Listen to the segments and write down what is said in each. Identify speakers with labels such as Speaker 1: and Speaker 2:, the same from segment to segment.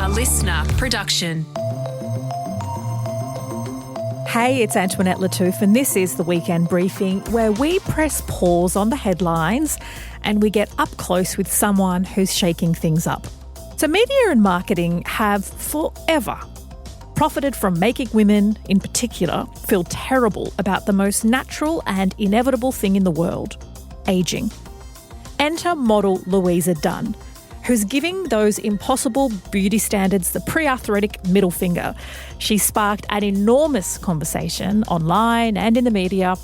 Speaker 1: a listener production.
Speaker 2: Hey, it's Antoinette Lattouf, and this is the Weekend Briefing, where we press pause on the headlines and we get up close with someone who's shaking things up. So media and marketing have forever profited from making women, in particular, feel terrible about the most natural and inevitable thing in the world, ageing. Enter model Luisa Dunn, who's giving those impossible beauty standards the pre-arthritic middle finger. She sparked an enormous conversation online and in the media,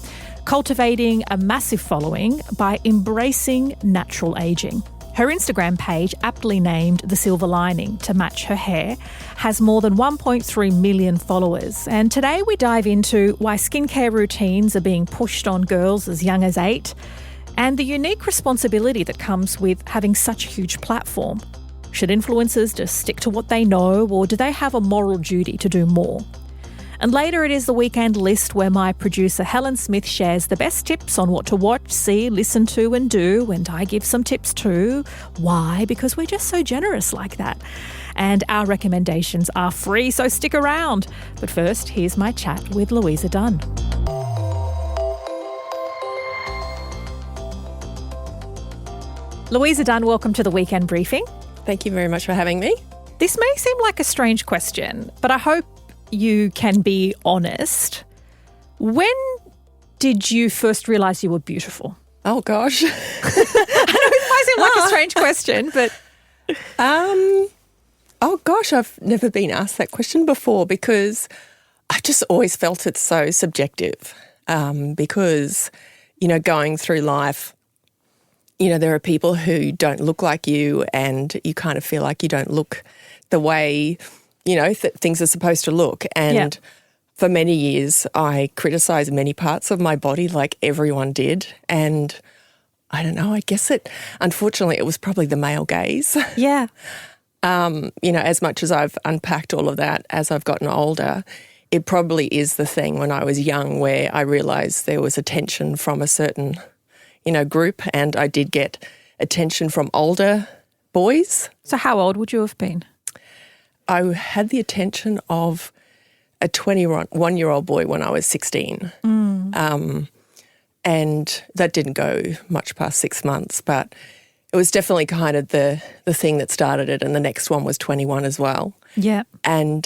Speaker 2: cultivating a massive following by embracing natural ageing. Her Instagram page, aptly named The Silver Lining to match her hair, has more than 1.3 million followers. And today we dive into why skincare routines are being pushed on girls as young as 8 and the unique responsibility that comes with having such a huge platform. Should influencers just stick to what they know, or do they have a moral duty to do more? And later it is the weekend list, where my producer Helen Smith shares the best tips on what to watch, see, listen to and do, and I give some tips too. Why? Because we're just so generous like that. And our recommendations are free, so stick around. But first, here's my chat with Luisa Dunn. Luisa Dunn, welcome to the Weekend Briefing.
Speaker 3: Thank you very much for having me.
Speaker 2: This may seem like a strange question, but I hope you can be honest. When did you first realise you were beautiful?
Speaker 3: Oh, gosh.
Speaker 2: I know it might seem like a strange question, but...
Speaker 3: Oh, gosh, I've never been asked that question before, because I just always felt it's so subjective because, going through life, there are people who don't look like you, and you kind of feel like you don't look the way, things are supposed to look. And for many years, I criticised many parts of my body like everyone did. And I don't know, I guess unfortunately, it was probably the male gaze.
Speaker 2: Yeah.
Speaker 3: As much as I've unpacked all of that as I've gotten older, it probably is the thing when I was young where I realised there was attention from a certain group, and I did get attention from older boys.
Speaker 2: So how old would you have been?
Speaker 3: I had the attention of a 21-year-old boy when I was 16. And that didn't go much past 6 months, but it was definitely kind of the thing that started it, and the next one was 21 as well.
Speaker 2: Yeah.
Speaker 3: And,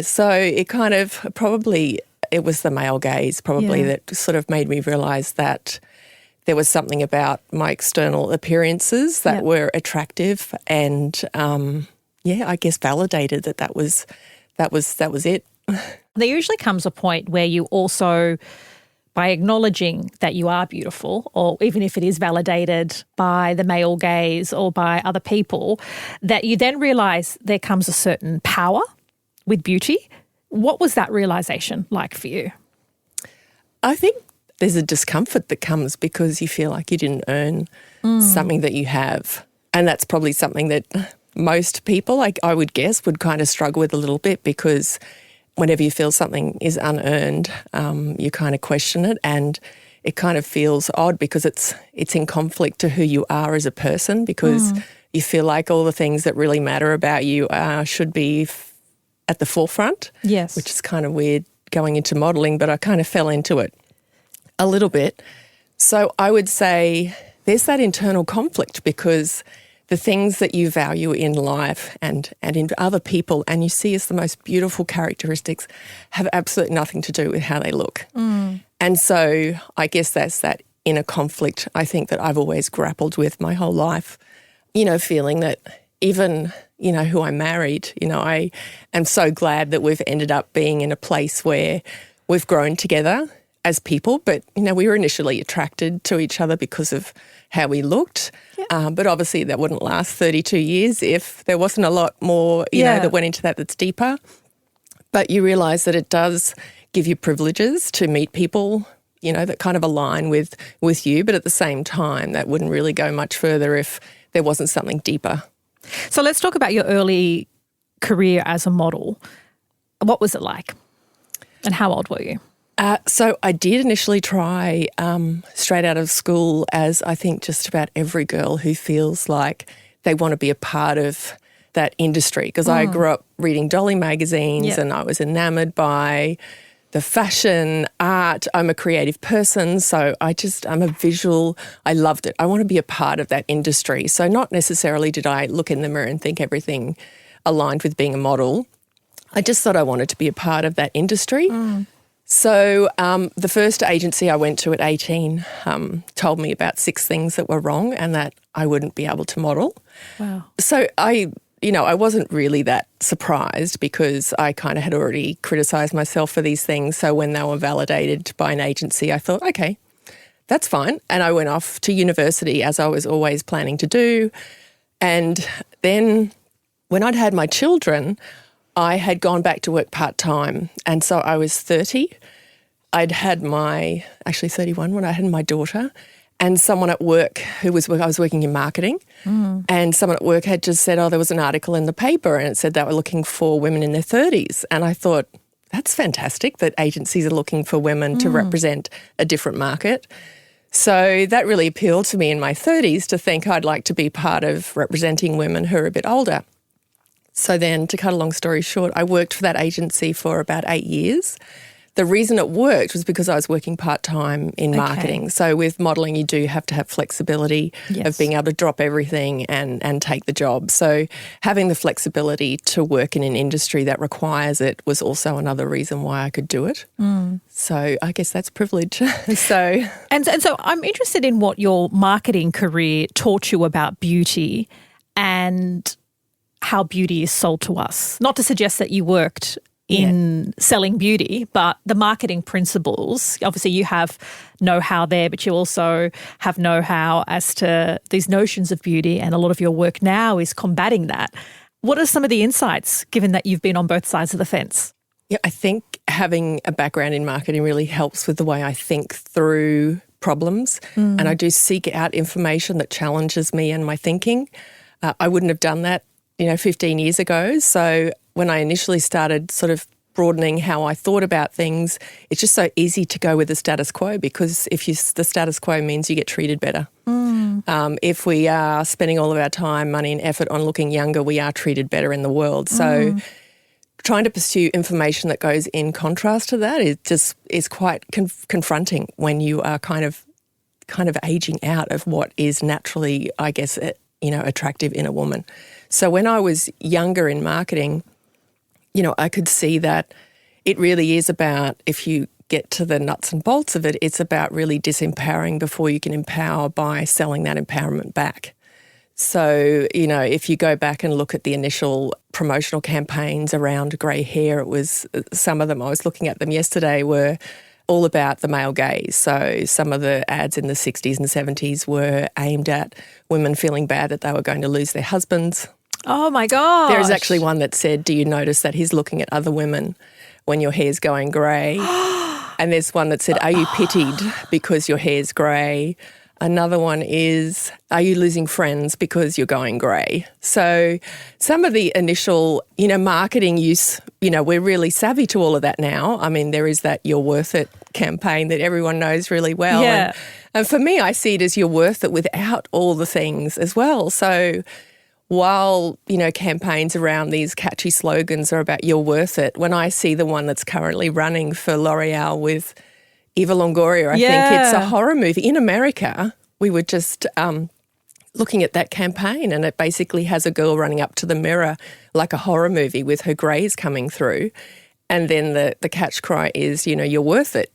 Speaker 3: so it kind of probably... It was the male gaze probably that sort of made me realise that there was something about my external appearances that were attractive, and I guess validated that was it.
Speaker 2: There usually comes a point where you also, by acknowledging that you are beautiful, or even if it is validated by the male gaze or by other people, that you then realise there comes a certain power with beauty. What was that realisation like for you?
Speaker 3: I think there's a discomfort that comes because you feel like you didn't earn something that you have. And that's probably something that most people, I would guess, would kind of struggle with a little bit, because whenever you feel something is unearned, you kind of question it, and it kind of feels odd because it's in conflict to who you are as a person, because you feel like all the things that really matter about you should be at the forefront.
Speaker 2: Yes.
Speaker 3: Which is kind of weird going into modelling, but I kind of fell into it a little bit. So I would say there's that internal conflict, because the things that you value in life and in other people and you see as the most beautiful characteristics have absolutely nothing to do with how they look. And so I guess that's that inner conflict, I think, that I've always grappled with my whole life, feeling that even who I married, I am so glad that we've ended up being in a place where we've grown together as people, but, we were initially attracted to each other because of how we looked. But obviously that wouldn't last 32 years if there wasn't a lot more, that went into that's deeper. But you realise that it does give you privileges to meet people, that kind of align with you, but at the same time, that wouldn't really go much further if there wasn't something deeper.
Speaker 2: So let's talk about your early career as a model. What was it like? And how old were you?
Speaker 3: So I did initially try straight out of school, as I think just about every girl who feels like they want to be a part of that industry because I grew up reading Dolly magazines and I was enamoured by the fashion, art. I'm a creative person, so I'm a visual. I loved it. I want to be a part of that industry. So not necessarily did I look in the mirror and think everything aligned with being a model. I just thought I wanted to be a part of that industry. So the first agency I went to at 18 told me about 6 things that were wrong and that I wouldn't be able to model.
Speaker 2: Wow.
Speaker 3: So I wasn't really that surprised because I kind of had already criticised myself for these things. So when they were validated by an agency, I thought, okay, that's fine. And I went off to university as I was always planning to do. And then when I'd had my children, I had gone back to work part-time. And so I was 30. I'd had actually 31 when I had my daughter. And someone at work I was working in marketing, and someone at work had just said, there was an article in the paper and it said they were looking for women in their 30s. And I thought, that's fantastic that agencies are looking for women to represent a different market. So that really appealed to me in my 30s to think I'd like to be part of representing women who are a bit older. So then, to cut a long story short, I worked for that agency for about 8 years. The reason it worked was because I was working part-time in marketing. So with modelling, you do have to have flexibility of being able to drop everything and take the job. So having the flexibility to work in an industry that requires it was also another reason why I could do it. So I guess that's privilege. And so
Speaker 2: I'm interested in what your marketing career taught you about beauty and how beauty is sold to us. Not to suggest that you worked in selling beauty, but the marketing principles, obviously you have know-how there, but you also have know-how as to these notions of beauty, and a lot of your work now is combating that. What are some of the insights, given that you've been on both sides of the fence?
Speaker 3: Yeah, I think having a background in marketing really helps with the way I think through problems, and I do seek out information that challenges me and my thinking. I wouldn't have done that 15 years ago. So when I initially started sort of broadening how I thought about things, it's just so easy to go with the status quo because the status quo means you get treated better. If we are spending all of our time, money and effort on looking younger, we are treated better in the world. So trying to pursue information that goes in contrast to that is quite confronting when you are kind of aging out of what is naturally, I guess, attractive in a woman. So when I was younger in marketing, I could see that it really is about, if you get to the nuts and bolts of it, it's about really disempowering before you can empower by selling that empowerment back. So, if you go back and look at the initial promotional campaigns around grey hair, it was some of them, I was looking at them yesterday, were all about the male gaze. So some of the ads in the 60s and 70s were aimed at women feeling bad that they were going to lose their husbands.
Speaker 2: Oh, my gosh.
Speaker 3: There is actually one that said, do you notice that he's looking at other women when your hair's going grey? And there's one that said, are you pitied because your hair's grey? Another one is, are you losing friends because you're going grey? So some of the initial, marketing use, we're really savvy to all of that now. I mean, there is that You're Worth It campaign that everyone knows really well.
Speaker 2: Yeah.
Speaker 3: And for me, I see it as you're worth it without all the things as well. So while, campaigns around these catchy slogans are about you're worth it, when I see the one that's currently running for L'Oreal with Eva Longoria, I think it's a horror movie. In America, we were just looking at that campaign, and it basically has a girl running up to the mirror like a horror movie with her greys coming through. And then the catch cry is, you're worth it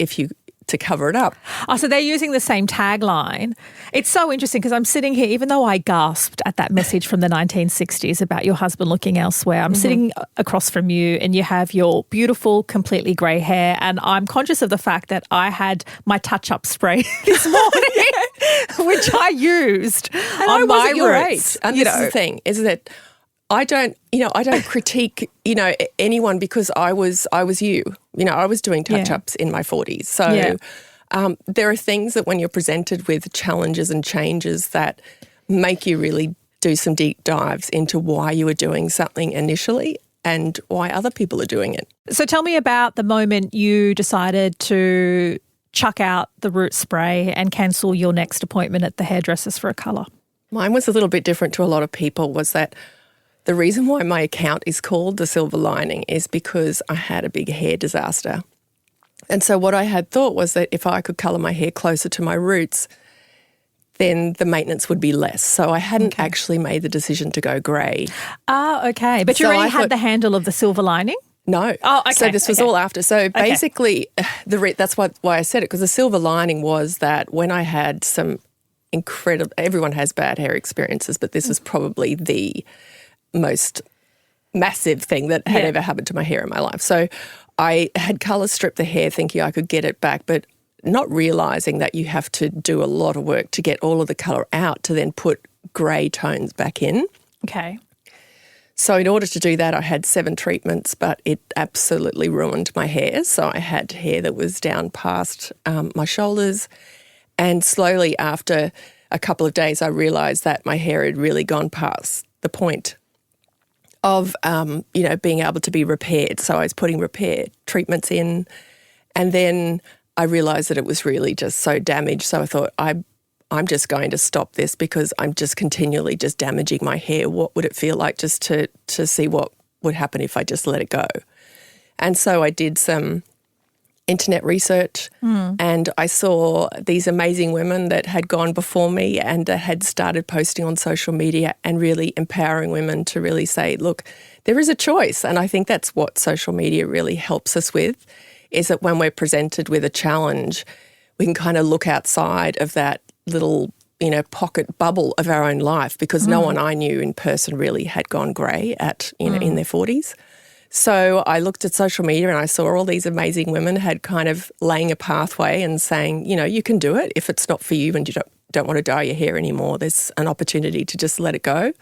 Speaker 3: to cover it up.
Speaker 2: Oh, so they're using the same tagline. It's so interesting because I'm sitting here, even though I gasped at that message from the 1960s about your husband looking elsewhere, I'm sitting across from you and you have your beautiful, completely grey hair, and I'm conscious of the fact that I had my touch-up spray this morning, which I used
Speaker 3: and
Speaker 2: on my
Speaker 3: your
Speaker 2: roots.
Speaker 3: age. And this is the thing, is that I don't critique, anyone because I was you. I was doing touch-ups in my 40s. So there are things that when you're presented with challenges and changes that make you really do some deep dives into why you were doing something initially and why other people are doing it.
Speaker 2: So tell me about the moment you decided to chuck out the root spray and cancel your next appointment at the hairdressers for a colour.
Speaker 3: Mine was a little bit different to a lot of people, was that the reason why my account is called The Silver Lining is because I had a big hair disaster. And so what I had thought was that if I could colour my hair closer to my roots, then the maintenance would be less. So I hadn't actually made the decision to go grey.
Speaker 2: Ah, okay. But you already had the handle of The Silver Lining?
Speaker 3: No.
Speaker 2: Oh, okay.
Speaker 3: So this was all after. So basically, that's why I said it, because the silver lining was that when I had some incredible, everyone has bad hair experiences, but this was probably the most massive thing that had ever happened to my hair in my life. So I had colour stripped the hair thinking I could get it back, but not realising that you have to do a lot of work to get all of the colour out to then put grey tones back in.
Speaker 2: Okay.
Speaker 3: So in order to do that, I had 7 treatments, but it absolutely ruined my hair. So I had hair that was down past my shoulders. And slowly after a couple of days, I realised that my hair had really gone past the point of, being able to be repaired. So I was putting repair treatments in. And then I realised that it was really just so damaged. So I thought, I'm just going to stop this because I'm just continually just damaging my hair. What would it feel like just to see what would happen if I just let it go? And so I did some internet research and I saw these amazing women that had gone before me and that had started posting on social media and really empowering women to really say, look, there is a choice. And I think that's what social media really helps us with, is that when we're presented with a challenge, we can kind of look outside of that little, pocket bubble of our own life, because no one I knew in person really had gone grey in their 40s. So I looked at social media and I saw all these amazing women had kind of laying a pathway and saying, you can do it. If it's not for you and you don't want to dye your hair anymore, there's an opportunity to just let it go.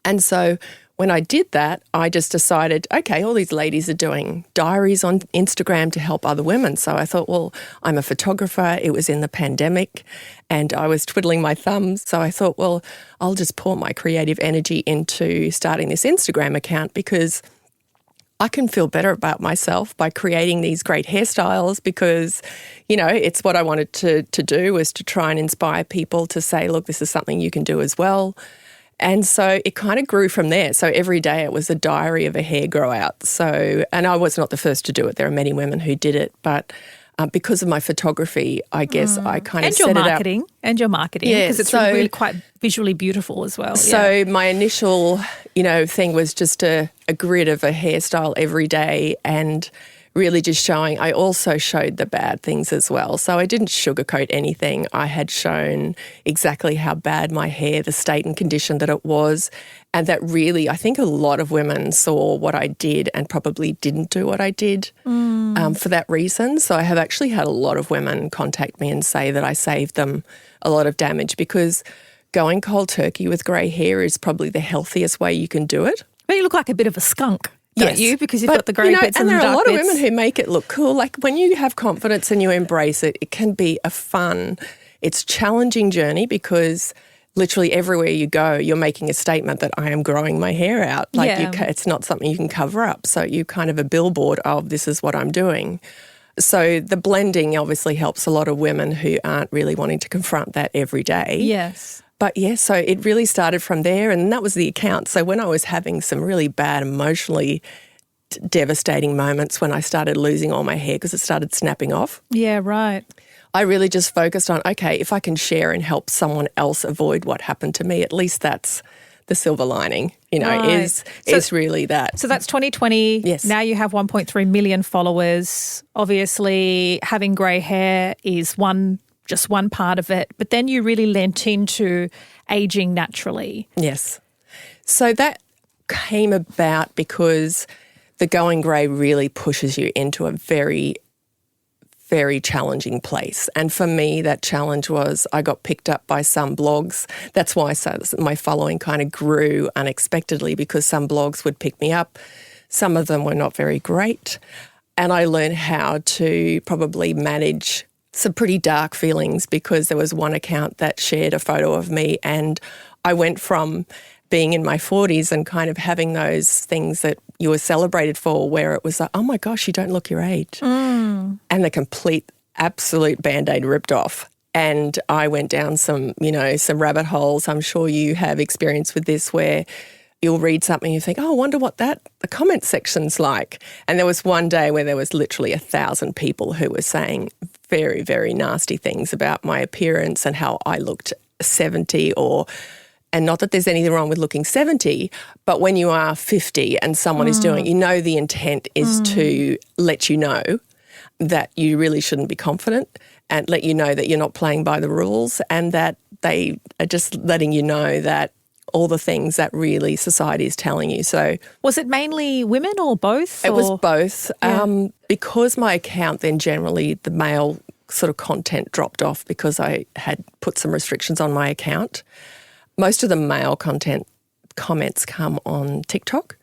Speaker 3: And so when I did that, I just decided, okay, all these ladies are doing diaries on Instagram to help other women. So I thought, well, I'm a photographer. It was in the pandemic and I was twiddling my thumbs. So I thought, well, I'll just pour my creative energy into starting this Instagram account because I can feel better about myself by creating these great hairstyles because, it's what I wanted to do, was to try and inspire people to say, look, this is something you can do as well. And so it kind of grew from there. So every day it was a diary of a hair grow out. So, and I was not the first to do it. There are many women who did it, but because of my photography, I guess I kind of set it up.
Speaker 2: And your marketing, because it's really quite visually beautiful as well.
Speaker 3: So my initial, thing was just a grid of a hairstyle every day and really just showing. I also showed the bad things as well. So I didn't sugarcoat anything. I had shown exactly how bad my hair, the state and condition that it was, and that really, I think a lot of women saw what I did and probably didn't do what I did for that reason. So I have actually had a lot of women contact me and say that I saved them a lot of damage, because going cold turkey with grey hair is probably the healthiest way you can do it.
Speaker 2: But you look like a bit of a skunk. Don't you? Because you've got the grey bits and the dark bits.
Speaker 3: And there are a lot of women who make it look cool. Like when you have confidence and you embrace it, it can be a fun, it's challenging journey, because literally everywhere you go, you're making a statement that I am growing my hair out. It's not something you can cover up. So you kind of a billboard of this is what I'm doing. So the blending obviously helps a lot of women who aren't really wanting to confront that every day.
Speaker 2: Yes.
Speaker 3: But so it really started from there, and that was the account. So when I was having some really bad, emotionally devastating moments when I started losing all my hair because it started snapping off.
Speaker 2: Yeah, right.
Speaker 3: I really just focused on, okay, if I can share and help someone else avoid what happened to me, at least that's the silver lining, is really that.
Speaker 2: So that's 2020.
Speaker 3: Yes.
Speaker 2: Now you have 1.3 million followers. Obviously, having grey hair is just one part of it, but then you really lent into aging naturally.
Speaker 3: Yes. So that came about because the going grey really pushes you into a very, very challenging place. And for me, that challenge was I got picked up by some blogs. That's why my following kind of grew unexpectedly, because some blogs would pick me up. Some of them were not very great. And I learned how to probably manage some pretty dark feelings, because there was one account that shared a photo of me and I went from being in my 40s and kind of having those things that you were celebrated for, where it was like, oh my gosh, you don't look your age. And the complete, absolute Band-Aid ripped off. And I went down some rabbit holes. I'm sure you have experience with this, where you'll read something and you think, oh, I wonder what the comment section's like. And there was one day where there was literally 1,000 people who were saying very, very nasty things about my appearance and how I looked 70 and not that there's anything wrong with looking 70, but when you are 50 and someone is doing, the intent is to let you know that you really shouldn't be confident and let you know that you're not playing by the rules and that they are just letting you know that all the things that really society is telling you. So
Speaker 2: was it mainly women or both?
Speaker 3: It was both. Yeah. Because my account then generally, the male sort of content dropped off because I had put some restrictions on my account. Most of the male content comments come on TikTok,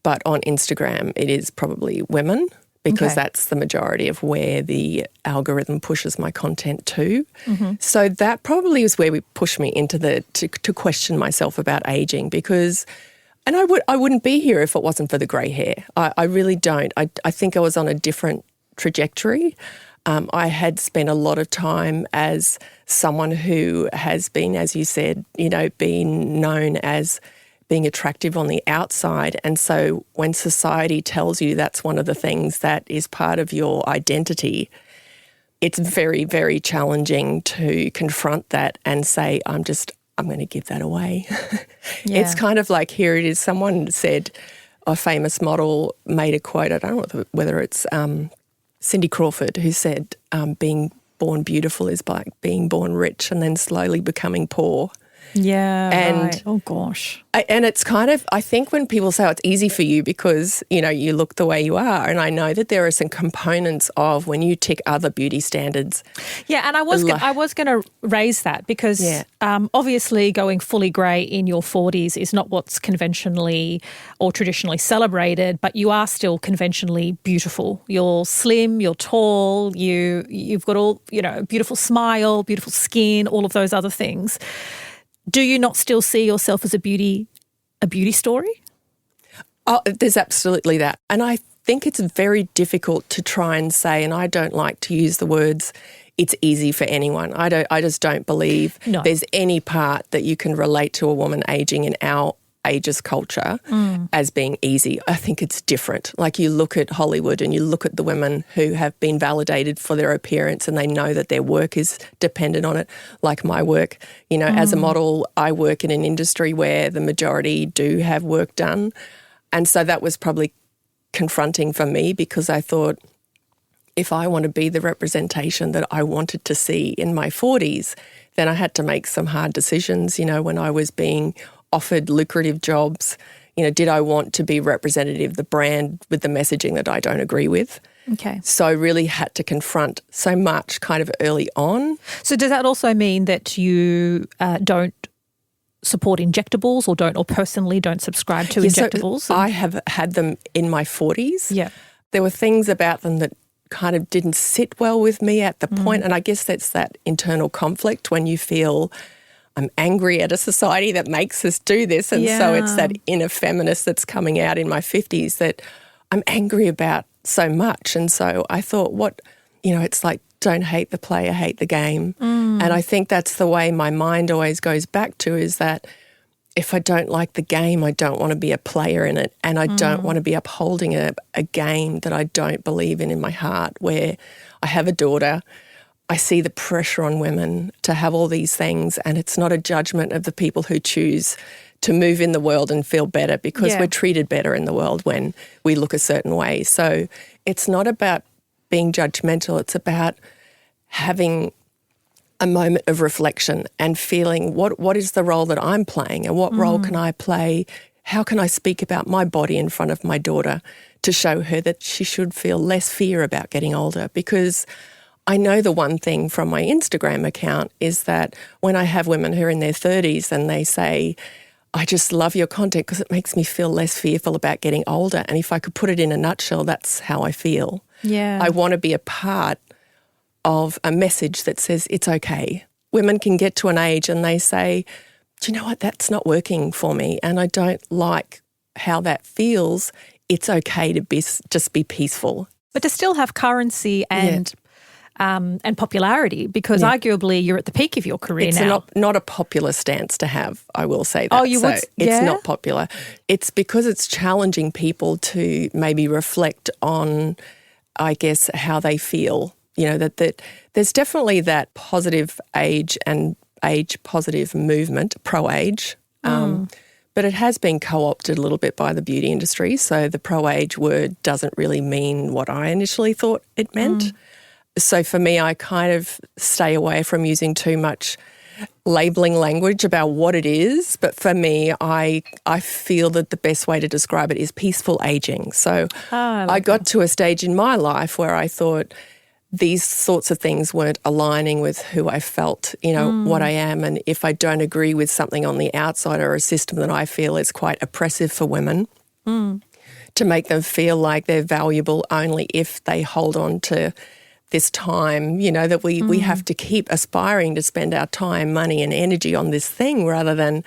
Speaker 3: but on Instagram it is probably women because that's the majority of where the algorithm pushes my content to. Mm-hmm. So that probably is where we push me into to question myself about aging because, and I wouldn't be here if it wasn't for the grey hair. I really don't. I think I was on a different trajectory. I had spent a lot of time as someone who has been, as you said, been known as being attractive on the outside. And so when society tells you that's one of the things that is part of your identity, it's very, very challenging to confront that and say, I'm going to give that away. Yeah. It's kind of like, here it is. Someone said, a famous model made a quote, I don't know whether it's Cindy Crawford, who said being born beautiful is like being born rich and then slowly becoming poor.
Speaker 2: Yeah,
Speaker 3: and
Speaker 2: right. Oh, gosh.
Speaker 3: And it's kind of, I think when people say it's easy for you because, you look the way you are, and I know that there are some components of when you tick other beauty standards.
Speaker 2: Yeah, and I was going to raise that because obviously going fully grey in your 40s is not what's conventionally or traditionally celebrated, but you are still conventionally beautiful. You're slim, you're tall, you've got all, beautiful smile, beautiful skin, all of those other things. Do you not still see yourself as a beauty story?
Speaker 3: Oh, there's absolutely that. And I think it's very difficult to try and say, and I don't like to use the words, it's easy for anyone. I just don't believe there's any part that you can relate to a woman aging in our ageist culture as being easy. I think it's different. Like you look at Hollywood and you look at the women who have been validated for their appearance and they know that their work is dependent on it, like my work. As a model, I work in an industry where the majority do have work done. And so that was probably confronting for me because I thought, if I want to be the representation that I wanted to see in my 40s, then I had to make some hard decisions, when I was being offered lucrative jobs. Did I want to be representative of the brand with the messaging that I don't agree with?
Speaker 2: Okay.
Speaker 3: So I really had to confront so much kind of early on.
Speaker 2: So does that also mean that you don't support injectables or personally don't subscribe to injectables?
Speaker 3: So I have had them in my 40s.
Speaker 2: Yeah.
Speaker 3: There were things about them that kind of didn't sit well with me at the point, and I guess that's that internal conflict when you feel I'm angry at a society that makes us do this. And so it's that inner feminist that's coming out in my 50s that I'm angry about so much. And so I thought, it's like, don't hate the player, hate the game. And I think that's the way my mind always goes back to, is that if I don't like the game, I don't want to be a player in it. And I don't want to be upholding a game that I don't believe in my heart, where I have a daughter. I see the pressure on women to have all these things, and it's not a judgment of the people who choose to move in the world and feel better, because we're treated better in the world when we look a certain way. So it's not about being judgmental. It's about having a moment of reflection and feeling what is the role that I'm playing, and what role can I play? How can I speak about my body in front of my daughter to show her that she should feel less fear about getting older? Because I know the one thing from my Instagram account is that when I have women who are in their 30s and they say, I just love your content because it makes me feel less fearful about getting older. And if I could put it in a nutshell, that's how I feel.
Speaker 2: Yeah.
Speaker 3: I want to be a part of a message that says it's okay. Women can get to an age and they say, do you know what, that's not working for me and I don't like how that feels. It's okay to just be peaceful.
Speaker 2: But to still have currency and and popularity, because arguably you're at the peak of your career now.
Speaker 3: It's not a popular stance to have, I will say that.
Speaker 2: Oh, you would?
Speaker 3: It's not popular. It's because it's challenging people to maybe reflect on, I guess, how they feel. That there's definitely that positive age and age-positive movement, pro-age, but it has been co-opted a little bit by the beauty industry. So the pro-age word doesn't really mean what I initially thought it meant. So for me, I kind of stay away from using too much labelling language about what it is. But for me, I feel that the best way to describe it is peaceful aging. So I got to a stage in my life where I thought these sorts of things weren't aligning with who I felt, what I am. And if I don't agree with something on the outside or a system that I feel is quite oppressive for women, to make them feel like they're valuable only if they hold on to this time, that we have to keep aspiring to spend our time, money and energy on this thing, rather than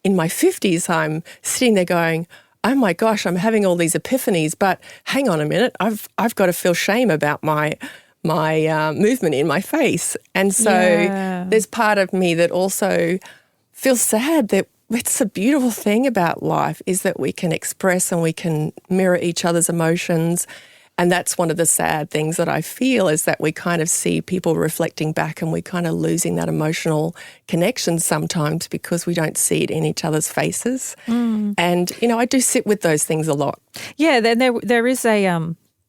Speaker 3: in my 50s, I'm sitting there going, oh my gosh, I'm having all these epiphanies, but hang on a minute, I've got to feel shame about my movement in my face. And so there's part of me that also feels sad that it's a beautiful thing about life is that we can express and we can mirror each other's emotions. And that's one of the sad things that I feel, is that we kind of see people reflecting back and we're kind of losing that emotional connection sometimes because we don't see it in each other's faces. And, I do sit with those things a lot.
Speaker 2: Yeah, then there is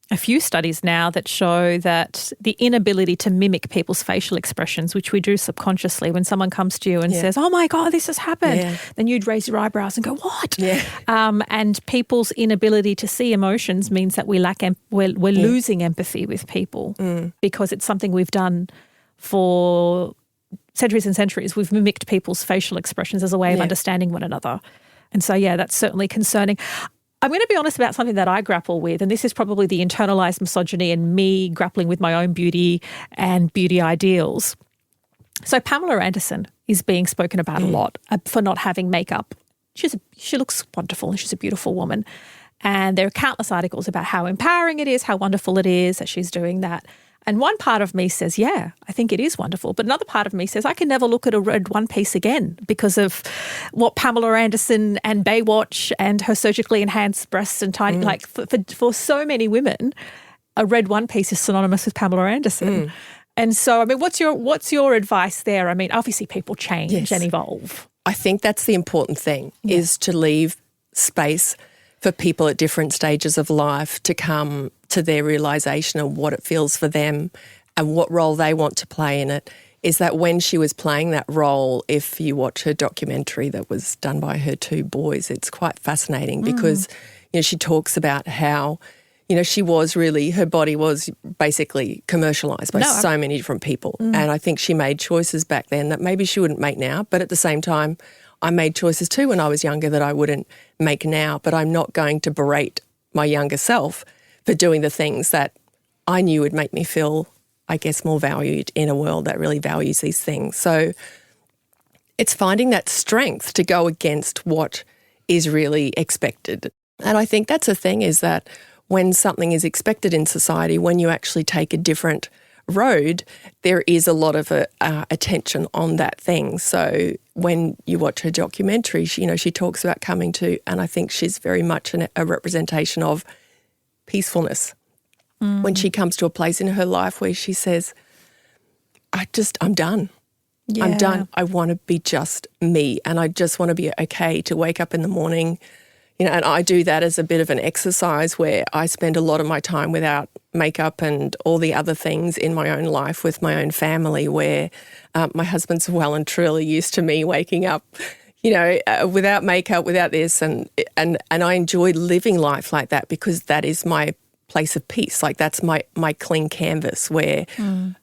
Speaker 2: a few studies now that show that the inability to mimic people's facial expressions, which we do subconsciously, when someone comes to you and says, oh my God, this has happened, then you'd raise your eyebrows and go, what? And people's inability to see emotions means that we're losing empathy with people because it's something we've done for centuries and centuries. We've mimicked people's facial expressions as a way of understanding one another. And so, that's certainly concerning. I'm going to be honest about something that I grapple with, and this is probably the internalized misogyny and me grappling with my own beauty and beauty ideals. So Pamela Anderson is being spoken about a lot for not having makeup. She looks wonderful and she's a beautiful woman. And there are countless articles about how empowering it is, how wonderful it is that she's doing that. And one part of me says, yeah, I think it is wonderful. But another part of me says, I can never look at a red one-piece again because of what Pamela Anderson and Baywatch and her surgically enhanced breasts and tiny, for so many women, a red one-piece is synonymous with Pamela Anderson. And so, what's your advice there? Obviously people change and evolve.
Speaker 3: I think that's the important thing, is to leave space for people at different stages of life to come to their realisation of what it feels for them and what role they want to play in it. Is that when she was playing that role, if you watch her documentary that was done by her two boys, it's quite fascinating because, she talks about how, her body was basically commercialised by so many different people. And I think she made choices back then that maybe she wouldn't make now, but at the same time, I made choices too when I was younger that I wouldn't make now, but I'm not going to berate my younger self for doing the things that I knew would make me feel, I guess, more valued in a world that really values these things. So it's finding that strength to go against what is really expected. And I think that's the thing, is that when something is expected in society, when you actually take a different road, there is a lot of attention on that thing. So when you watch her documentary, she talks about coming to, and I think she's very much a representation of peacefulness. When she comes to a place in her life where she says, I'm done. I'm done. I want to be just me, and I just want to be okay to wake up in the morning. And I do that as a bit of an exercise where I spend a lot of my time without makeup and all the other things in my own life with my own family, where my husband's well and truly used to me waking up, without makeup, without this. And I enjoy living life like that because that is my place of peace. Like that's my clean canvas where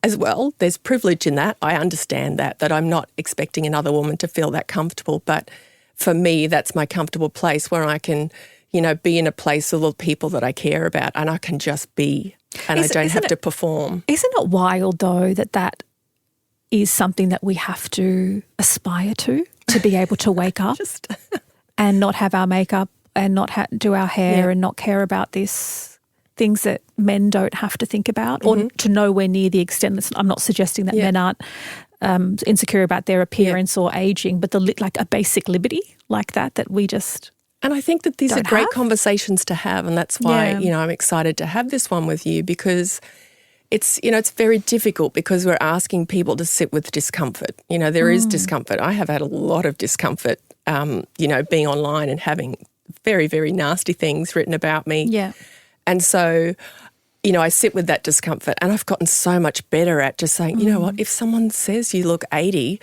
Speaker 3: as well, there's privilege in that. I understand that I'm not expecting another woman to feel that comfortable, but for me, that's my comfortable place where I can, be in a place of the people that I care about and I can just be and I don't have to perform.
Speaker 2: Isn't it wild, though, that is something that we have to aspire to be able to wake up and not have our makeup and not do our hair and not care about this? things that men don't have to think about or to nowhere near the extent. I'm not suggesting that men aren't insecure about their appearance or aging, but like a basic liberty like that we just
Speaker 3: And I think that these are great
Speaker 2: have.
Speaker 3: conversations to have, and that's why, I'm excited to have this one with you, because it's very difficult because we're asking people to sit with discomfort. There is discomfort. I have had a lot of discomfort, being online and having very, very nasty things written about me.
Speaker 2: Yeah.
Speaker 3: And so, I sit with that discomfort, and I've gotten so much better at just saying, you know what, if someone says you look 80,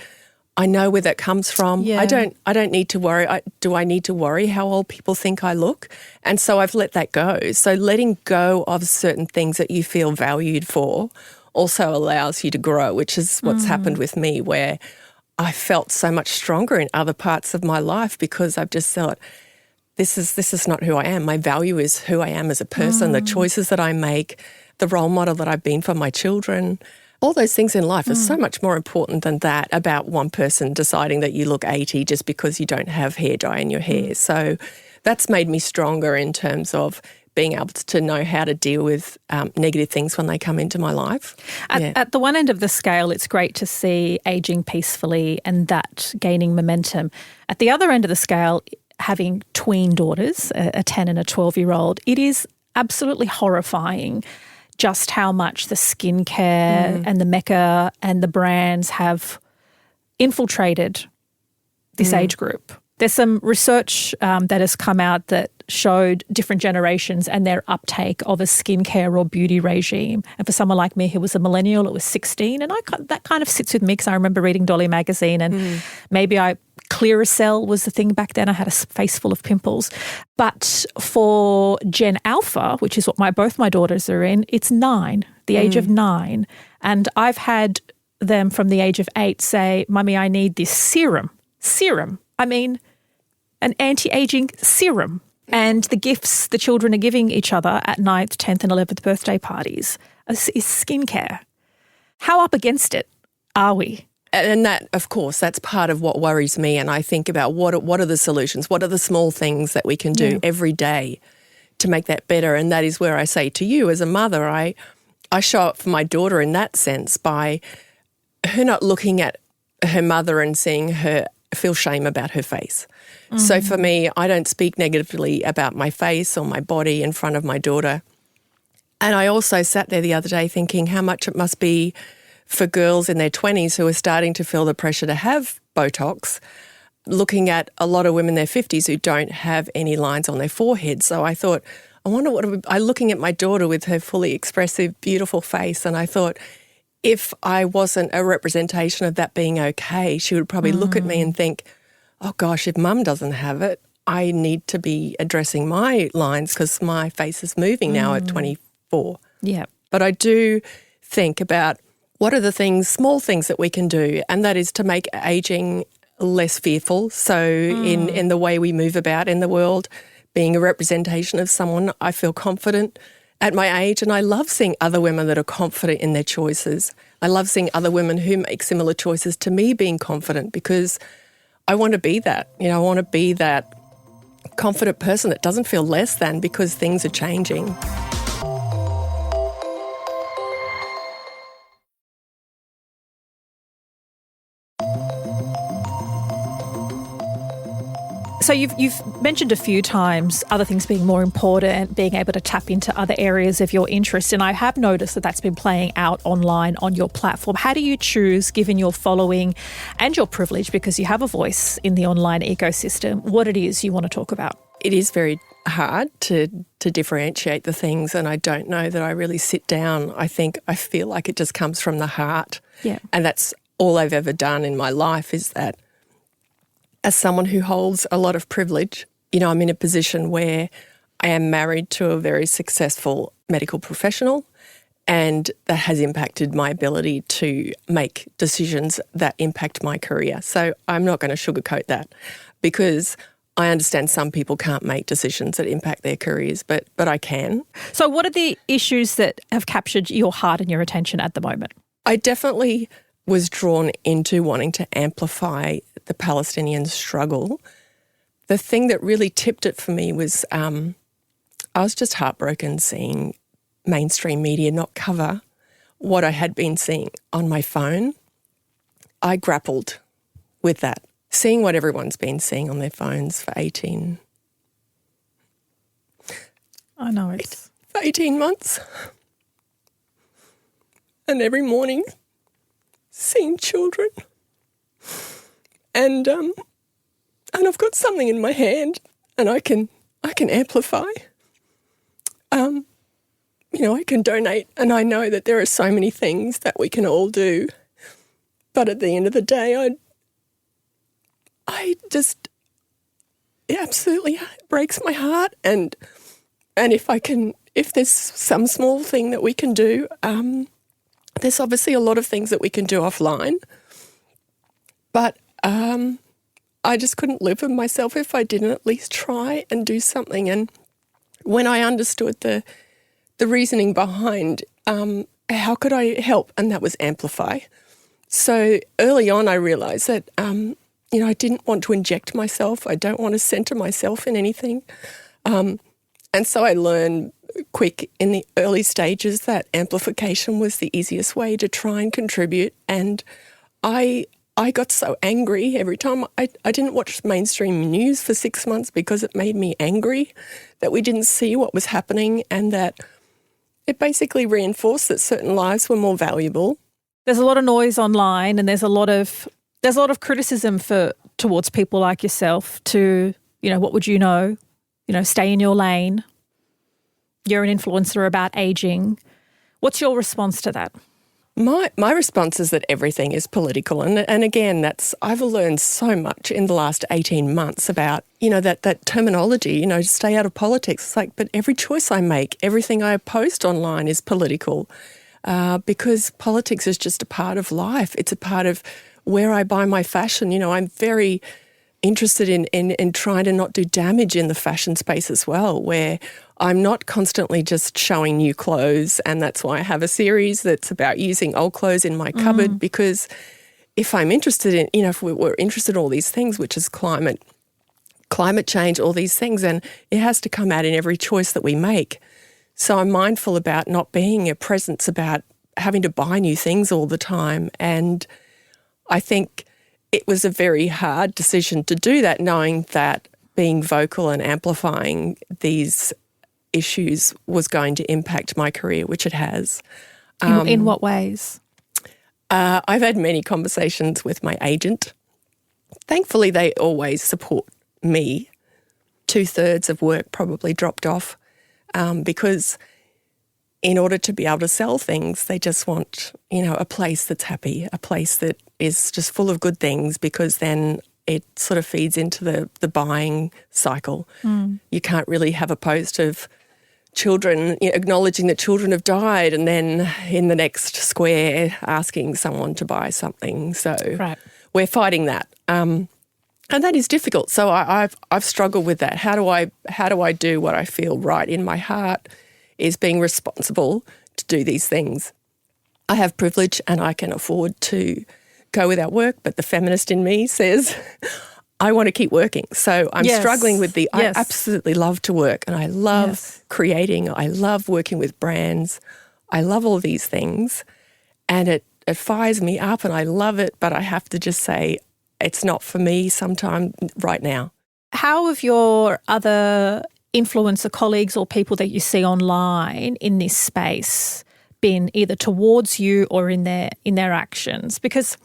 Speaker 3: I know where that comes from.
Speaker 2: Yeah.
Speaker 3: I don't need to worry. Do I need to worry how old people think I look? And so I've let that go. So letting go of certain things that you feel valued for also allows you to grow, which is what's happened with me, where I felt so much stronger in other parts of my life because I've just thought, this is not who I am. My value is who I am as a person, the choices that I make, the role model that I've been for my children. All those things in life are so much more important than that about one person deciding that you look 80 just because you don't have hair dye in your hair. So that's made me stronger in terms of being able to know how to deal with negative things when they come into my life.
Speaker 2: At the one end of the scale, it's great to see ageing peacefully and that gaining momentum. At the other end of the scale, having tween daughters, a 10 and a 12-year-old, it is absolutely horrifying just how much the skincare and the Mecca and the brands have infiltrated this age group. There's some research that has come out that showed different generations and their uptake of a skincare or beauty regime. And for someone like me who was a millennial, it was 16. And that kind of sits with me because I remember reading Dolly magazine and maybe Clearasil was the thing back then. I had a face full of pimples. But for Gen Alpha, which is what both my daughters are in, it's 9, the age of 9. And I've had them from the age of 8 say, Mummy, I need this serum. I mean, an anti-aging serum. And the gifts the children are giving each other at 9th, 10th and 11th birthday parties is skincare. How up against it are we?
Speaker 3: And that, of course, that's part of what worries me. And I think about what are the solutions? What are the small things that we can do every day to make that better? And that is where I say to you as a mother, I show up for my daughter in that sense by her not looking at her mother and seeing her feel shame about her face. So for me, I don't speak negatively about my face or my body in front of my daughter. And I also sat there the other day thinking how much it must be for girls in their 20s who are starting to feel the pressure to have Botox, looking at a lot of women in their 50s who don't have any lines on their forehead. So I thought, I wonder I'm looking at my daughter with her fully expressive, beautiful face, and I thought, if I wasn't a representation of that being okay, she would probably look at me and think, oh gosh, if Mum doesn't have it, I need to be addressing my lines because my face is moving now at 24.
Speaker 2: Yeah.
Speaker 3: But I do think about what are the things, small things that we can do, and that is to make ageing less fearful. So in the way we move about in the world, being a representation of someone, I feel confident at my age, and I love seeing other women that are confident in their choices. I love seeing other women who make similar choices to me being confident because I want to be that. I want to be that confident person that doesn't feel less than because things are changing.
Speaker 2: So you've mentioned a few times other things being more important, being able to tap into other areas of your interest, and I have noticed that that's been playing out online on your platform. How do you choose, given your following and your privilege, because you have a voice in the online ecosystem, what it is you want to talk about?
Speaker 3: It is very hard to differentiate the things, and I don't know that I really sit down. I feel like it just comes from the heart.
Speaker 2: Yeah.
Speaker 3: And that's all I've ever done in my life is that as someone who holds a lot of privilege, I'm in a position where I am married to a very successful medical professional, and that has impacted my ability to make decisions that impact my career. So I'm not going to sugarcoat that because I understand some people can't make decisions that impact their careers, but I can.
Speaker 2: So what are the issues that have captured your heart and your attention at the moment?
Speaker 3: I definitely was drawn into wanting to amplify the Palestinian struggle. The thing that really tipped it for me was I was just heartbroken seeing mainstream media not cover what I had been seeing on my phone, I grappled with that. Seeing what everyone's been seeing on their phones for 18 months. And every morning seeing children. And I've got something in my hand and I can amplify. I can donate, and I know that there are so many things that we can all do. But at the end of the day, it absolutely breaks my heart. And if there's some small thing that we can do, there's obviously a lot of things that we can do offline. But I just couldn't live with myself if I didn't at least try and do something. And when I understood the reasoning behind how could I help, and that was amplify. So early on I realised that, I didn't want to inject myself. I don't want to centre myself in anything. And so I learned quick in the early stages that amplification was the easiest way to try and contribute. And I got so angry every time. I didn't watch mainstream news for 6 months because it made me angry that we didn't see what was happening, and that it basically reinforced that certain lives were more valuable.
Speaker 2: There's a lot of noise online, and there's a lot of criticism towards people like yourself to, what would you know? Stay in your lane. You're an influencer about aging. What's your response to that?
Speaker 3: My response is that everything is political. And again, I've learned so much in the last 18 months about, that terminology, stay out of politics. It's like, but every choice I make, everything I post online is political, because politics is just a part of life. It's a part of where I buy my fashion. I'm very interested in trying to not do damage in the fashion space as well, where I'm not constantly just showing new clothes, and that's why I have a series that's about using old clothes in my cupboard, because if I'm interested in, if we're interested in all these things, which is climate change, all these things, and it has to come out in every choice that we make. So I'm mindful about not being a presence about having to buy new things all the time. And I think it was a very hard decision to do that, knowing that being vocal and amplifying these issues was going to impact my career, which it has.
Speaker 2: In what ways?
Speaker 3: I've had many conversations with my agent. Thankfully, they always support me. 2/3 of work probably dropped off because in order to be able to sell things, they just want, a place that's happy, a place that is just full of good things, because then it sort of feeds into the buying cycle. You can't really have a post of children, acknowledging that children have died, and then in the next square asking someone to buy something. So We're fighting that. And that is difficult. So I've struggled with that. How do I do what I feel right in my heart is being responsible to do these things. I have privilege and I can afford to go without work, but the feminist in me says I want to keep working. So I'm struggling with I absolutely love to work, and I love creating. I love working with brands. I love all these things, and it fires me up and I love it, but I have to just say it's not for me sometime right now.
Speaker 2: How have your other influencer colleagues or people that you see online in this space been either towards you or in their actions? Because,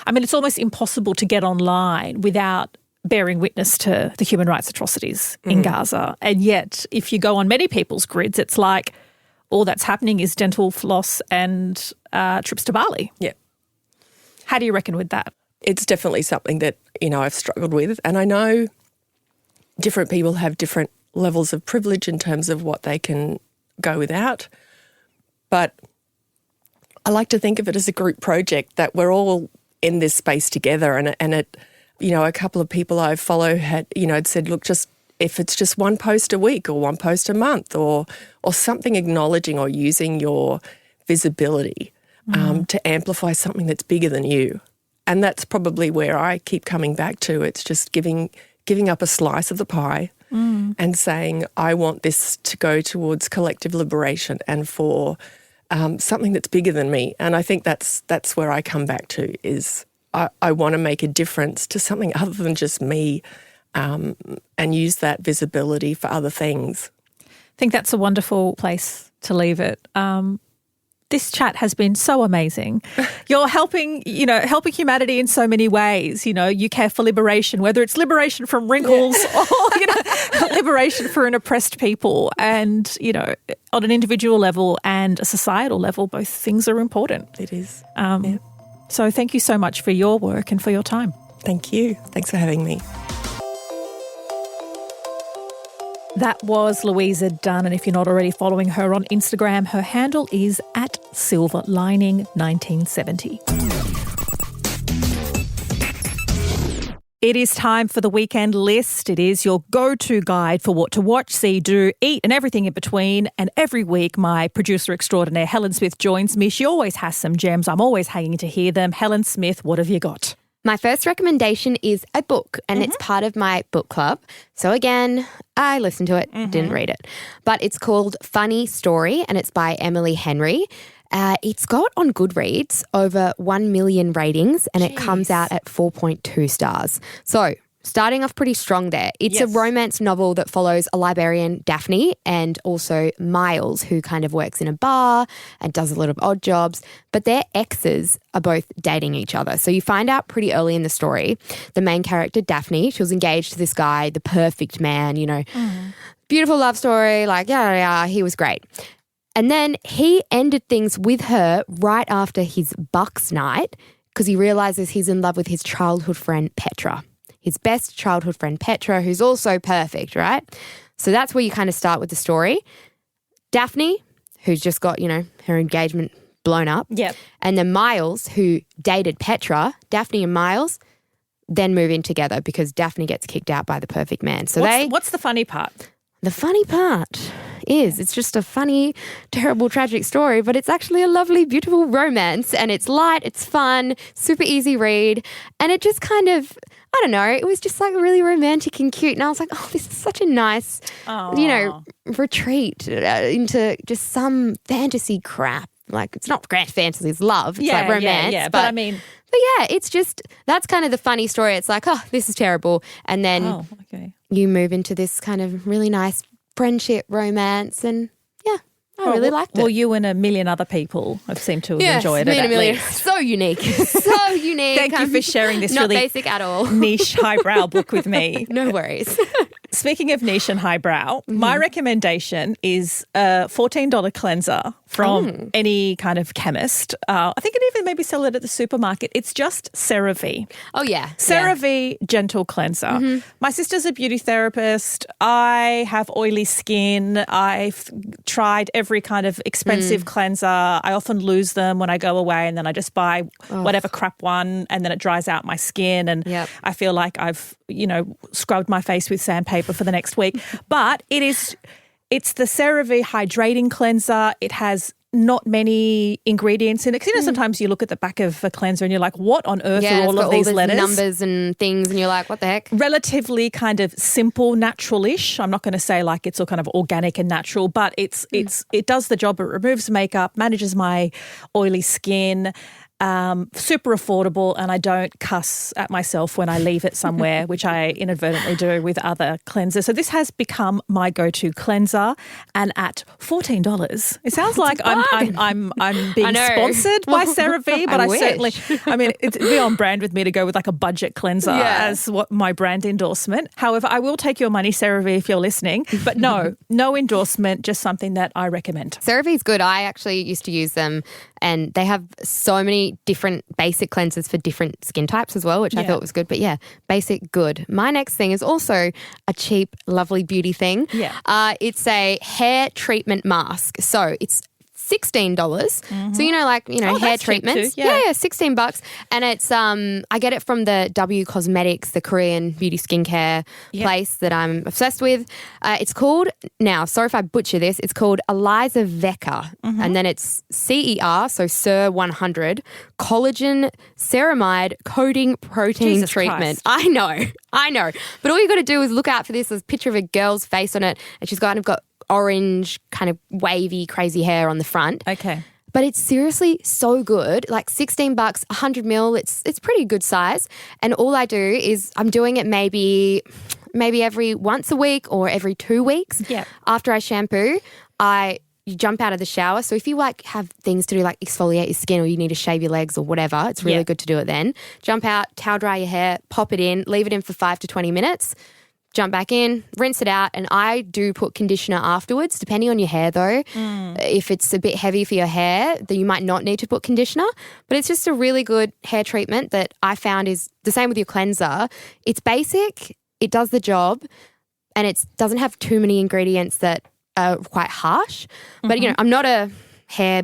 Speaker 2: it's almost impossible to get online without bearing witness to the human rights atrocities in Gaza. And yet, if you go on many people's grids, it's like all that's happening is dental floss and trips to Bali.
Speaker 3: Yeah.
Speaker 2: How do you reckon with that?
Speaker 3: It's definitely something that, I've struggled with. And I know different people have different levels of privilege in terms of what they can go without. But I like to think of it as a group project, that we're all in this space together. And it, a couple of people I follow had said, look, just if it's just one post a week or one post a month or something acknowledging or using your visibility to amplify something that's bigger than you. And that's probably where I keep coming back to. It's just giving up a slice of the pie and saying, I want this to go towards collective liberation and for something that's bigger than me. And I think that's where I come back to is I want to make a difference to something other than just me and use that visibility for other things.
Speaker 2: I think that's a wonderful place to leave it. This chat has been so amazing. You're helping humanity in so many ways. You care for liberation, whether it's liberation from wrinkles or, liberation for an oppressed people. And, on an individual level and a societal level, both things are important.
Speaker 3: It is.
Speaker 2: So thank you so much for your work and for your time.
Speaker 3: Thank you. Thanks for having me.
Speaker 2: That was Luisa Dunn, and if you're not already following her on Instagram, her handle is @silverlining1970. It is time for the weekend list. It is your go-to guide for what to watch, see, do, eat, and everything in between. And every week, my producer extraordinaire, Helen Smith, joins me. She always has some gems. I'm always hanging to hear them. Helen Smith, what have you got?
Speaker 1: My first recommendation is a book, and it's part of my book club. So again, I listened to it, didn't read it. But it's called Funny Story, and it's by Emily Henry. It's got on Goodreads over 1 million ratings, and it comes out at 4.2 stars. So starting off pretty strong there. It's a romance novel that follows a librarian, Daphne, and also Miles, who kind of works in a bar and does a lot of odd jobs. But their exes are both dating each other. So you find out pretty early in the story. The main character, Daphne, she was engaged to this guy, the perfect man, beautiful love story, he was great. And then he ended things with her right after his Bucks night because he realises he's in love with his childhood friend, Petra. His best childhood friend, Petra, who's also perfect, right? So that's where you kind of start with the story. Daphne, who's just got, her engagement blown up.
Speaker 2: Yep.
Speaker 1: And then Miles, who dated Petra, Daphne and Miles, then move in together because Daphne gets kicked out by the perfect man. So
Speaker 2: what's the funny part?
Speaker 1: The funny part is it's just a funny, terrible, tragic story, but it's actually a lovely, beautiful romance, and it's light, it's fun, super easy read, and it just kind of, I don't know, it was just really romantic and cute, and I was like, oh, this is such a nice, retreat into just some fantasy crap. It's not grand fantasy, it's love, it's romance.
Speaker 2: Yeah, but
Speaker 1: it's just, that's kind of the funny story. It's like, oh, this is terrible, and then you move into this kind of really nice friendship romance, and I really liked it.
Speaker 2: Well, you and a million other people have seemed to have enjoyed it at least.
Speaker 1: So unique. So unique.
Speaker 2: Thank you for sharing this
Speaker 1: not
Speaker 2: really
Speaker 1: basic at all.
Speaker 2: niche highbrow book with me.
Speaker 1: No worries.
Speaker 2: Speaking of niche and highbrow, my recommendation is a $14 cleanser from any kind of chemist. I think it even maybe sell it at the supermarket. It's just CeraVe.
Speaker 1: Oh, yeah.
Speaker 2: CeraVe Gentle Cleanser. My sister's a beauty therapist. I have oily skin. I've tried every kind of expensive cleanser. I often lose them when I go away, and then I just buy whatever crap one, and then it dries out my skin, and I feel like I've, scrubbed my face with sandpaper for the next week. But it's the CeraVe Hydrating Cleanser. It has not many ingredients in it. Because, sometimes you look at the back of a cleanser and you're like, what on earth are all of these letters?
Speaker 1: Numbers and things, and you're like, what the heck?
Speaker 2: Relatively kind of simple, natural-ish. I'm not going to say it's all kind of organic and natural, but it does the job. It removes makeup, manages my oily skin. Super affordable, and I don't cuss at myself when I leave it somewhere, which I inadvertently do with other cleansers. So this has become my go-to cleanser, and at $14, it sounds like I'm being sponsored by CeraVe, but I certainly, it'd be on brand with me to go with a budget cleanser as what my brand endorsement. However, I will take your money, CeraVe, if you're listening, but no endorsement, just something that I recommend.
Speaker 1: CeraVe's good. I actually used to use them, and they have so many different basic cleansers for different skin types as well, which I thought was good. But basic, good. My next thing is also a cheap, lovely beauty thing.
Speaker 2: Yeah.
Speaker 1: It's a hair treatment mask. So it's $16. So, hair
Speaker 2: that's cheap
Speaker 1: treatments.
Speaker 2: too, yeah.
Speaker 1: $16. And it's I get it from the W Cosmetics, the Korean beauty skincare place that I'm obsessed with. It's called, now, sorry if I butcher this, it's called Elizavecca. And then it's CER, so Sir 100, collagen ceramide coating protein
Speaker 2: Jesus
Speaker 1: treatment.
Speaker 2: Christ.
Speaker 1: I know. But all you got to do is look out for this. There's a picture of a girl's face on it, and she's got orange, kind of wavy, crazy hair on the front.
Speaker 2: Okay.
Speaker 1: But it's seriously so good. Like $16, 100 ml. It's pretty good size. And all I do is I'm doing it maybe every once a week or every 2 weeks.
Speaker 2: Yeah.
Speaker 1: After I shampoo, you jump out of the shower. So if you have things to do like exfoliate your skin or you need to shave your legs or whatever, it's really good to do it then. Jump out, towel dry your hair, pop it in, leave it in for 5 to 20 minutes. Jump back in, rinse it out, and I do put conditioner afterwards, depending on your hair though. If it's a bit heavy for your hair, then you might not need to put conditioner. But it's just a really good hair treatment that I found is the same with your cleanser. It's basic, it does the job, and it doesn't have too many ingredients that are quite harsh. But, I'm not a hair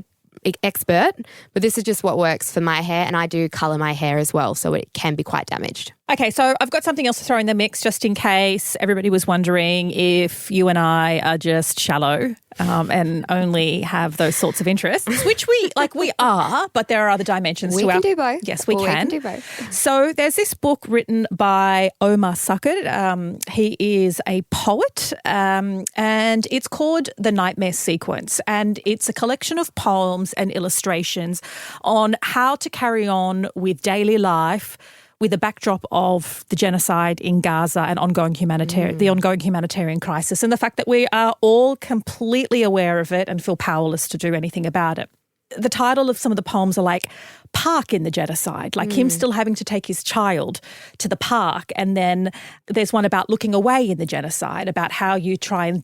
Speaker 1: expert, but this is just what works for my hair, and I do colour my hair as well, so it can be quite damaged.
Speaker 2: Okay, so I've got something else to throw in the mix just in case everybody was wondering if you and I are just shallow and only have those sorts of interests, which we are, but there are other dimensions
Speaker 1: we
Speaker 2: to our...
Speaker 1: We can do both.
Speaker 2: Yes, we can.
Speaker 1: We can do both.
Speaker 2: So there's this book written by Omar Sakr. He is a poet and it's called The Nightmare Sequence, and it's a collection of poems and illustrations on how to carry on with daily life with the backdrop of the genocide in Gaza and the ongoing humanitarian crisis, and the fact that we are all completely aware of it and feel powerless to do anything about it. The title of some of the poems are like Park in the Genocide, like him still having to take his child to the park. And then there's one about looking away in the genocide, about how you try and,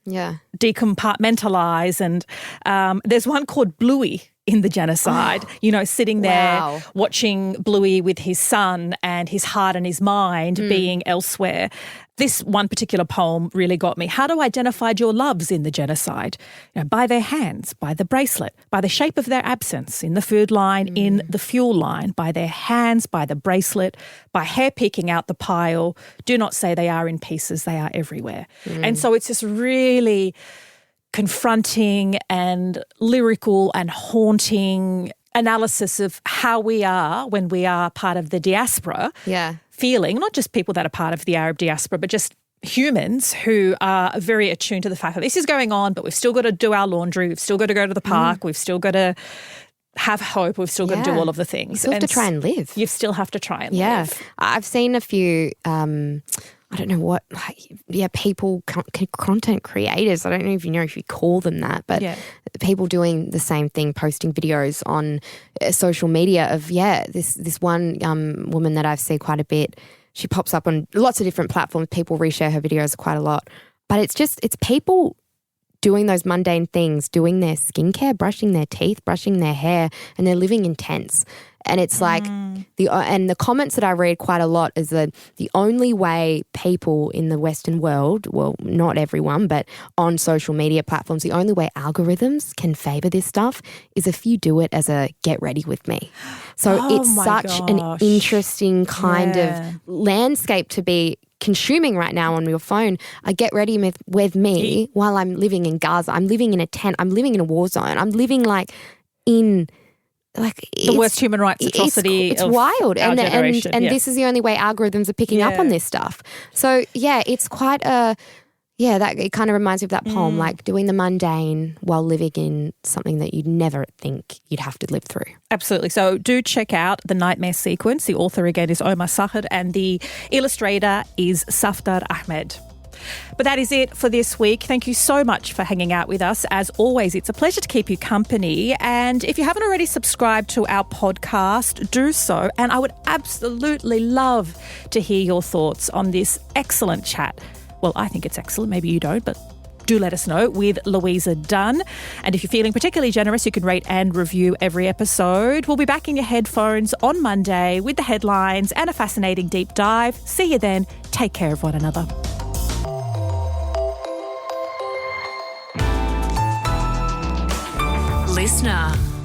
Speaker 2: decompartmentalize. And there's one called Bluey in the genocide, sitting there watching Bluey with his son and his heart and his mind being elsewhere. This one particular poem really got me. How to identify your loves in the genocide? By their hands, by the bracelet, by the shape of their absence, in the food line, in the fuel line, by their hands, by the bracelet, by hair peeking out the pile. Do not say they are in pieces, they are everywhere. And so it's this really confronting and lyrical and haunting analysis of how we are when we are part of the diaspora.
Speaker 1: Yeah.
Speaker 2: Feeling, not just people that are part of the Arab diaspora, but just humans who are very attuned to the fact that this is going on, but we've still got to do our laundry, we've still got to go to the park, we've still got to have hope, we've still got to do all of the things.
Speaker 1: You still have to try and live.
Speaker 2: You still have to try and live.
Speaker 1: I've seen a few I don't know what, people, content creators, I don't know if you call them that, but people doing the same thing, posting videos on social media of, this one woman that I've seen quite a bit, she pops up on lots of different platforms, people reshare her videos quite a lot, but it's people doing those mundane things, doing their skincare, brushing their teeth, brushing their hair, and they're living in tents. And it's like the comments that I read quite a lot is that the only way people in the Western world, well, not everyone, but on social media platforms, the only way algorithms can favour this stuff is if you do it as a get ready with me. So it's such an interesting kind of landscape to be consuming right now on your phone. I get ready with me while I'm living in Gaza. I'm living in a tent. I'm living in a war zone. I'm living in
Speaker 2: the worst human rights atrocity.
Speaker 1: It's
Speaker 2: of
Speaker 1: wild,
Speaker 2: our generation.
Speaker 1: And this is the only way algorithms are picking up on this stuff. So it's quite that it kind of reminds me of that poem, like doing the mundane while living in something that you'd never think you'd have to live through.
Speaker 2: Absolutely. So do check out The Nightmare Sequence. The author again is Omar Sakr and the illustrator is Safdar Ahmed. But that is it for this week. Thank you so much for hanging out with us. As always, it's a pleasure to keep you company. And if you haven't already subscribed to our podcast, do so. And I would absolutely love to hear your thoughts on this excellent chat. Well, I think it's excellent. Maybe you don't, but do let us know, with Luisa Dunn. And if you're feeling particularly generous, you can rate and review every episode. We'll be back in your headphones on Monday with the headlines and a fascinating deep dive. See you then. Take care of one another. listener.